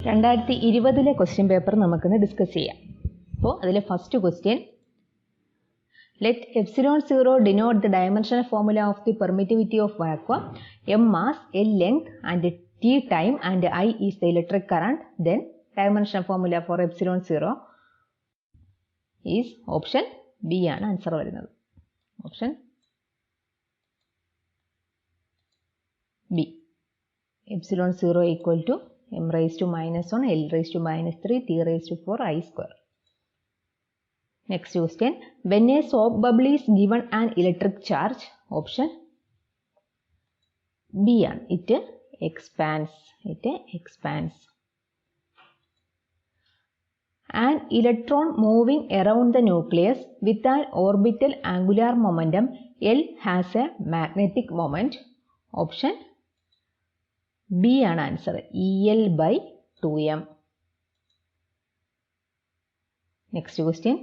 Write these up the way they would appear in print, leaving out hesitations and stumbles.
2020 question paper നമുക്കൊന്ന് discuss ചെയ്യാം. അപ്പോൾ അതിലെ first question, let epsilon 0 denote the dimensional formula of the permittivity of vacuum. M mass, L length and T time and I is the electric current. Then dimensional formula for epsilon 0 is option B ആണ് answer വരുന്നത്. Option B. Epsilon 0 equal to m raised to minus 1, L raised to minus 3, T raised to 4, I square. Next question, when a soap bubble is given an electric charge, option B ആണ്, it expands. An electron moving around the nucleus with an orbital angular momentum L has a magnetic moment. Option B ആണ് answer, EL by 2m. Next question,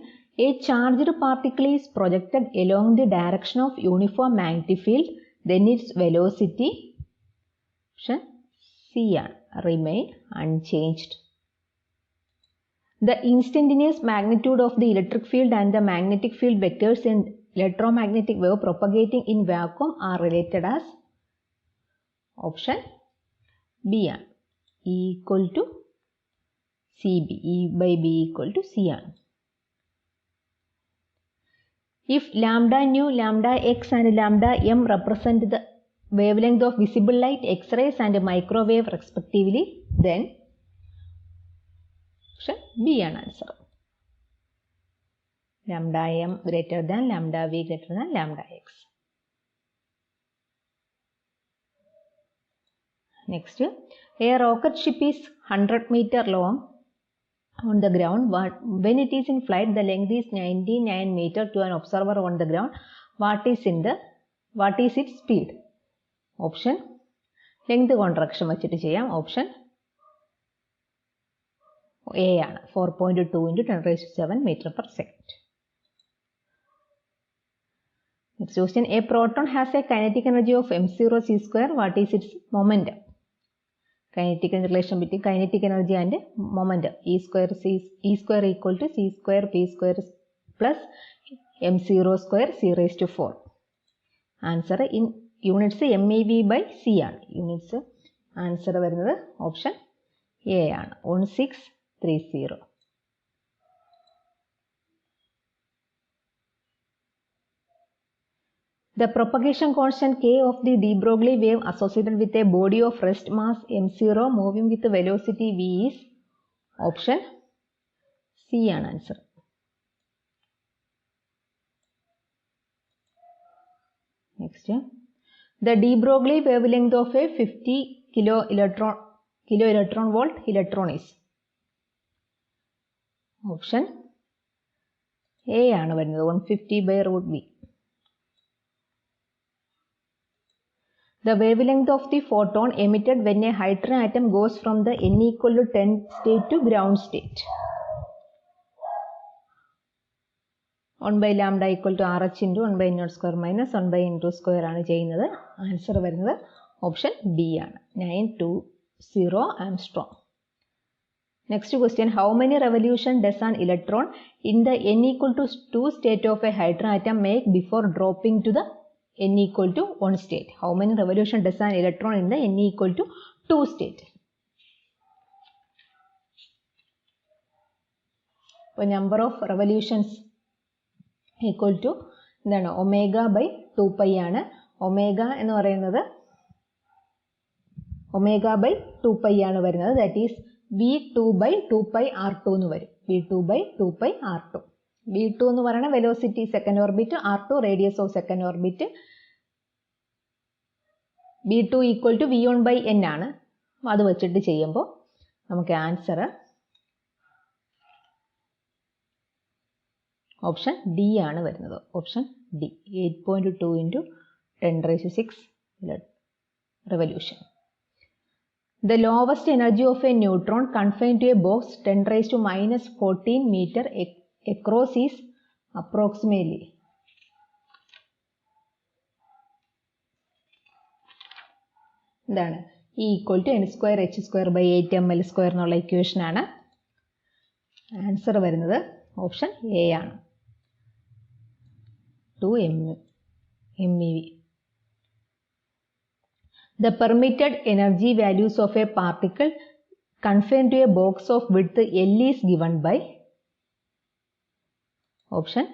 a charged particle is projected along the direction of uniform magnetic field, then its velocity, option C ആണ്, remain unchanged. The instantaneous magnitude of the electric field and the magnetic field vectors in electromagnetic wave propagating in vacuum are related as, option B ആണ്, E equal to CB, E by B equal to C ആണ്. If lambda nu, lambda x and lambda m represent the wavelength of visible light, X-rays and microwave respectively, then option B ആണ് answer, lambda m greater than lambda v greater than lambda x. Next, a rocket ship is 100 meter long on the ground. When it is in flight, the length is 99 meter to an observer on the ground. What is its speed? Option length contraction വെച്ചിട്ട് ചെയ്യാം. Option A ആണ്, 4.2 into 10 raised to 7 meter per second. Next question, a proton has a kinetic energy of m0 c square. What is its momentum? Kinetic relation between kinetic energy and momentum. E square equal to c square p square plus m0 square c raised to 4. Answer in units MeV by C ആണ്. Units answer വരുന്നത് option A ആണ്, 1630. The propagation constant k of the de Broglie wave associated with a body of rest mass m0 moving with velocity v is, option C ആണ് answer. Next, the de Broglie wavelength of a 50 kilo electron volt electron is, option A ആണ് വരുന്നത്, 150 by root v. The wavelength of the photon emitted when a hydrogen atom goes from the n equal to 10 state to ground state. 1 by lambda equal to RH into 1 by n square minus 1 by n2 square ആണ് ചെയ്യുന്നത്. Answer വരുന്നത് option B ആണ്, 920 Armstrong. Next question, how many revolution does an electron in the n equal to 2 state of a hydrogen atom make before dropping to the n equal to 1 state? How many revolution does an electron in the n equal to 2 state? So number of revolutions equal to എന്താണ്, omega by 2π ആണ്. Omega എന്ന് പറയുന്നത് omega by 2π ആണ് വരുന്നത്. That is v2 by 2π r2 എന്ന് വരും. v2 by 2π r2. v2 എന്ന് പറയുന്നത് velocity second orbit, r2 radius of second orbit. v2 equal to v1 by n ആണ്. അത് വെച്ചിട്ട് ചെയ്യുമ്പോൾ നമുക്ക് ആൻസർ ഓപ്ഷൻ ഡി ആണ് വരുന്നത്. Option D, 8.2 into 10 raised to 6 revolution. The lowest energy of a neutron confined to a box 10 raised to minus 14 meter across is approximately, എന്താണ് E equal to n square h square by 8 ml square എന്നുള്ള equation ആണ്. Answer വരുന്നത് option A ആണ്, 2 MeV. The permitted energy values of a particle confined to a box of width L is given by option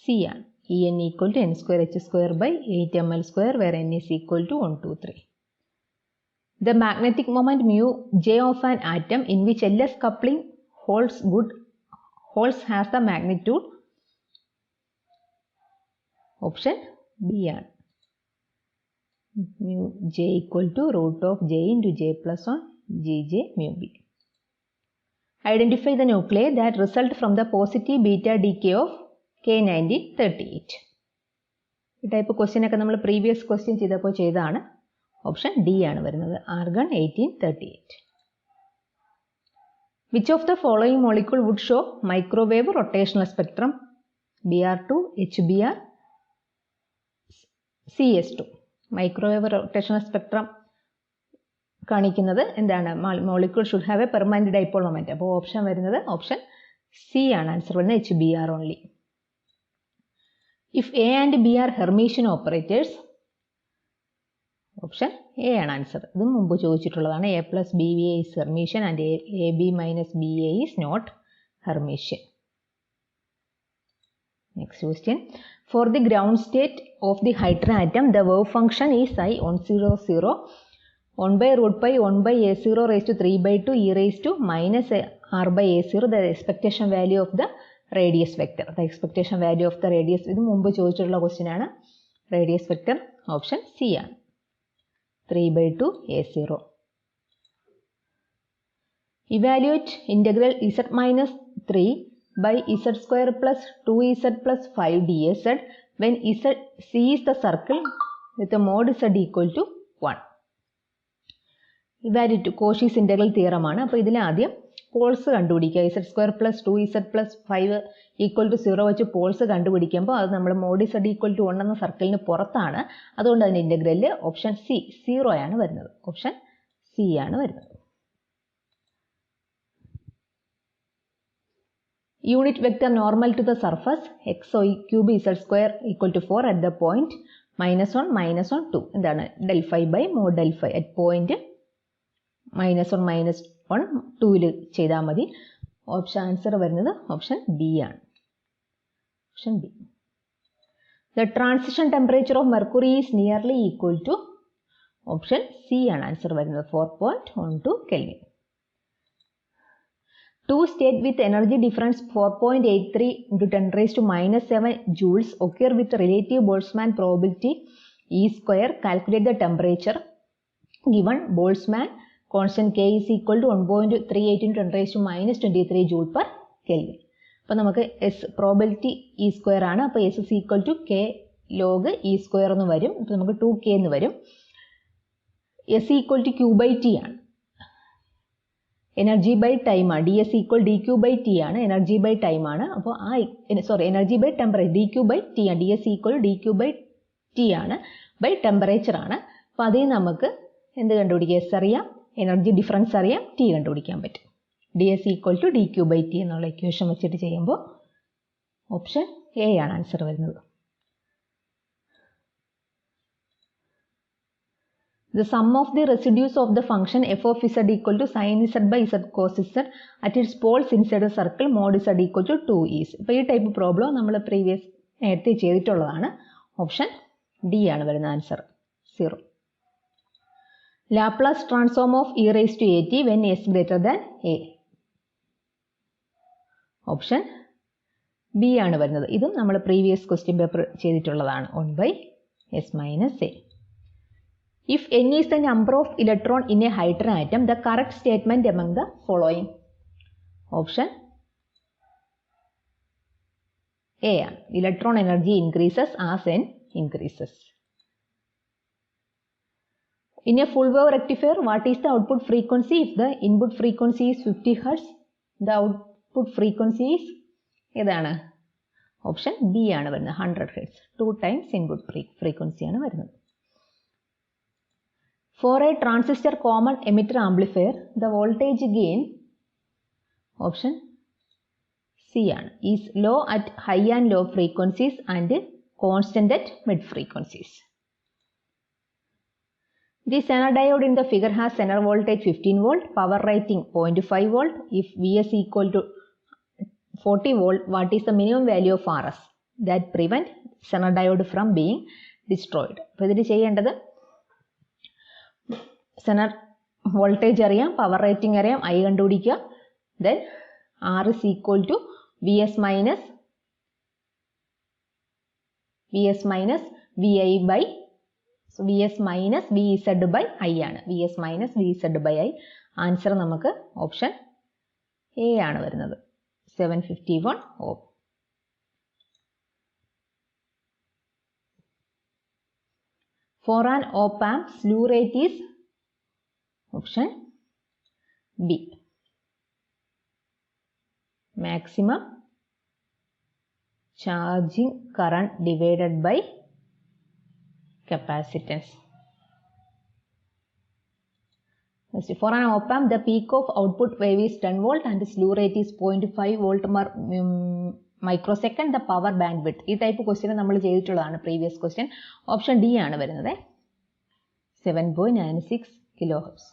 C ആണ്. En equal to n square h square by 8 ml square where n is equal to 1, 2, 3. The magnetic moment mu J of an atom in which LS coupling holds has the magnitude option B ആണ്. Mu J equal to root of J into J plus 1 Gj mu B. Identify the nuclei that result from the positive beta decay of K1938. ഈ type question ഒക്കെ നമ്മൾ previous question ചെയ്തപ്പോൾ ചെയ്തതാണ്. Option D ആണ് വരുന്നത്, argon 1838. Which of the following molecule would show microwave rotational spectrum? Br2, HBr, CS2. Microwave rotational spectrum കാണിക്കുന്നത് എന്താണ്? Molecule should have a permanent dipole moment. അപ്പോൾ ഓപ്ഷൻ വരുന്നത് ഓപ്ഷൻ സി ആണ്, answer വരുന്നത് HBr only. If A and B are Hermitian operators, option A ആണ് answer. ഇതും മുമ്പ് ചോദിച്ചിട്ടുള്ളതാണ്. A plus B B A is Hermitian and A B minus B A is not Hermitian. Next question. For the ground state of the hydrogen atom, the wave function is I 100 1 by root pi 1 by a0 raised to 3 by 2 e raised to minus r by a0, the expectation value of the radius vector. The expectation value of the radius, ഇത് മുമ്പ് ചോദിച്ചിട്ടുള്ള question ആണ്. Radius vector option C ആണ്, 3 by 2 a0. Evaluate integral z minus 3 by z square plus 2z plus 5 dz when C is the circle with a mod z equal to 1. Evaluate Cauchy's integral theorem ആണ്. അപ്പോൾ ഇതിൽ ആദ്യം poles കണ്ടുപിടിക്കുക. z square plus 2z plus 5 equal to 0 വെച്ച് Paul's കണ്ടുപിടിക്കുമ്പോൾ അത് നമ്മൾ mode z equal to 1 എന്ന സർക്കിളിന് പുറത്താണ്. അതുകൊണ്ട് അതിൻ്റെ ഇൻ്റഗ്രലിൽ ഓപ്ഷൻ സി 0 ആണ് വരുന്നത്. ഓപ്ഷൻ സി ആണ് വരുന്നത്. Unit vector normal to the surface xy cube z square equal to 4 at the point -1 -1 2. എന്താണ്? del phi by mod del phi at point -1 2ൽ ചെയ്താൽ മതി. ഓപ്ഷൻ ആൻസർ വരുന്നത് ഓപ്ഷൻ ബി ആണ്, option B. The transition temperature of mercury is nearly equal to option C ആണ് answer വരുന്നത്, 4.12 Kelvin. Two states with energy difference 4.83 into 10 raised to minus 7 joules occur with relative Boltzmann probability E square. Calculate the temperature given. Boltzmann constant K is equal to 1.38 into 10 raised to minus 23 joule per Kelvin. അപ്പോൾ നമുക്ക് probability E square ആണ്. അപ്പോൾ S is equal to K log E square എന്ന് വരും. അപ്പോൾ നമുക്ക് 2K എന്ന് വരും. S equal to Q by T ആണ്. എനർജി ബൈ ടൈം ആണ്. D S equal D Q by T ആണ്, എനർജി ബൈ ടൈം ആണ്. അപ്പോൾ energy by temperature D Q by T ആണ്. D S equal D Q by T ആണ്, by temperature ആണ്. അപ്പോൾ അതിൽ നമുക്ക് എന്ത് കണ്ടുപിടിക്കുക? എസ് അറിയാം, എനർജി ഡിഫറൻസ് അറിയാം, ടി കണ്ടുപിടിക്കാൻ പറ്റും. D S equal to D Q by T എന്നുള്ള ഇക്വേഷൻ വെച്ചിട്ട് ചെയ്യുമ്പോൾ ഓപ്ഷൻ എ ആണ് ആൻസർ വരുന്നത്. The sum of the residues of the function f of z equal to sin z by z cos z at its poles inside a circle mod z equal to 2 is. ഇപ്പോൾ ഈ type problem നമ്മൾ നേരത്തെ ചെയ്തിട്ടുള്ളതാണ്. Option D ആണ് വരുന്ന answer, 0. Laplace transform of e raised to at when s greater than a. Option B ആണ് വരുന്നത്. ഇതും നമ്മൾ പ്രീവിയസ് ക്വസ്റ്റ്യൻ പേപ്പർ ചെയ്തിട്ടുള്ളതാണ്, 1 by s minus a. If n is the number of electrons in a hydrogen atom, the correct statement among the following. Option A. Electron energy increases as n increases. In a full wave rectifier, what is the output frequency? If the input frequency is 50 Hz, the output frequency is ഏതാണ്? Option B ആണ് വരുന്നത്, 100 Hz. 2 times input frequency ആണ് വരുന്നത്. For a transistor common emitter amplifier, the voltage gain, option C ആണ്, is low at high and low frequencies and constant at mid frequencies. The Zener diode in the figure has Zener voltage 15 volt, power rating 0.5 volt. If Vs equal to 40 volt, what is the minimum value of Rs that prevent Zener diode from being destroyed? അപ്പോൾ ഇതിൽ ചെയ്യേണ്ടത് Zener voltage അറിയാം, power rating അറിയാം, I കണ്ടുപിടിക്കുക. Then R is equal to Vs minus Vi by, so Vs minus Vz by I ആണ്. Vs minus Vz by I. Answer നമുക്ക് option A ആണ് വരുന്നത്, 751 ohm. For an op-amp, slew rate is, option B, maximum charging current divided by capacitance. For an op-amp, the peak of output wave is 10 volt and the slew rate is 0.5 volt microsecond. The power bandwidth. ഈ type question നമ്മൾ ചെയ്തിട്ടുള്ളതാണ്, previous question. Option D ആണ് വരുന്നത്, 7.96 kHz.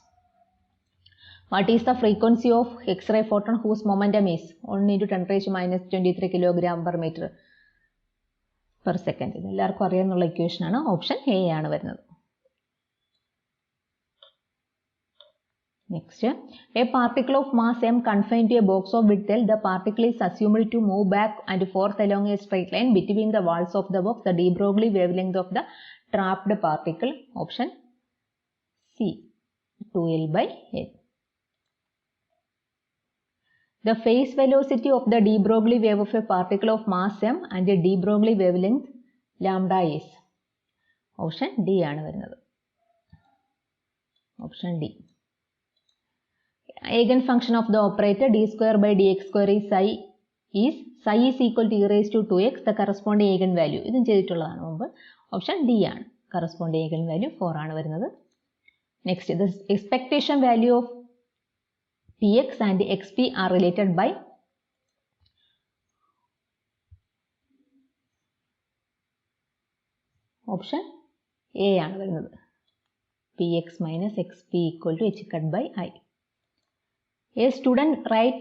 What is the frequency of X-ray photon whose momentum is 1 × 10⁻23 kg/m/s? ഇത് എല്ലാവർക്കും അറിയാവുന്ന equation ആണ്, option A ആണ് വരുന്നത്. Next, a particle of mass m confined to a box of width L, the particle is assumed to move back and forth along a straight line between the walls of the box. The de Broglie wavelength of the trapped particle, option C, 2L/L. The phase velocity of the de Broglie wave of a particle of mass m and a de Broglie wavelength lambda is, option D ആണ് വരുന്നത്, option D. Eigenfunction of the operator d2/dx2 is psi is equal to e raised to 2x, the corresponding eigenvalue. ഇതും ചെയ്തിട്ടുള്ളതാണ് മുമ്പ്, option D ആണ്, corresponding eigenvalue 4 ആണ് വരുന്നത്. Next, the expectation value of px and xp are related by, option A ആണ് വരുന്നത്, px minus xp equal to h cut by I. A student write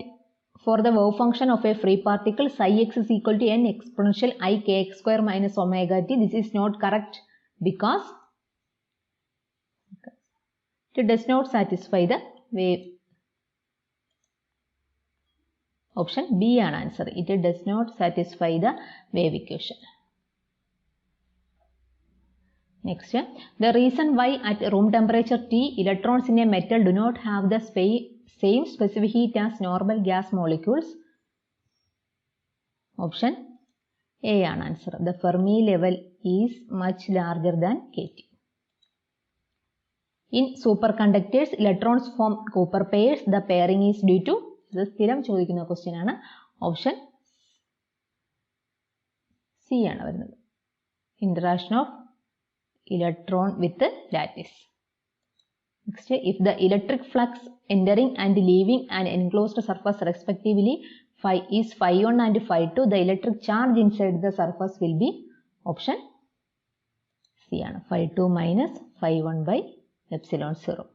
for the wave function of a free particle psi x is equal to n exponential I kx square minus omega t. This is not correct because it does not satisfy the wave. Option B ആണ് answer. It does not satisfy the wave equation. Next, the reason why at room temperature T electrons in a metal do not have the same specific heat as normal gas molecules, option A ആണ് answer. The Fermi level is much larger than kT. In superconductors, electrons form copper pairs. The pairing is due to, ഇത് സ്ഥിരം ചോദിക്കുന്ന question ആണ്, option C ആണ് വരുന്നത്, interaction of electron with lattice. Next, if the electric flux entering and leaving an enclosed surface respectively is phi1 and phi2, the electric charge inside the surface will be, option C ആണ്, phi2 minus phi1 by epsilon 0.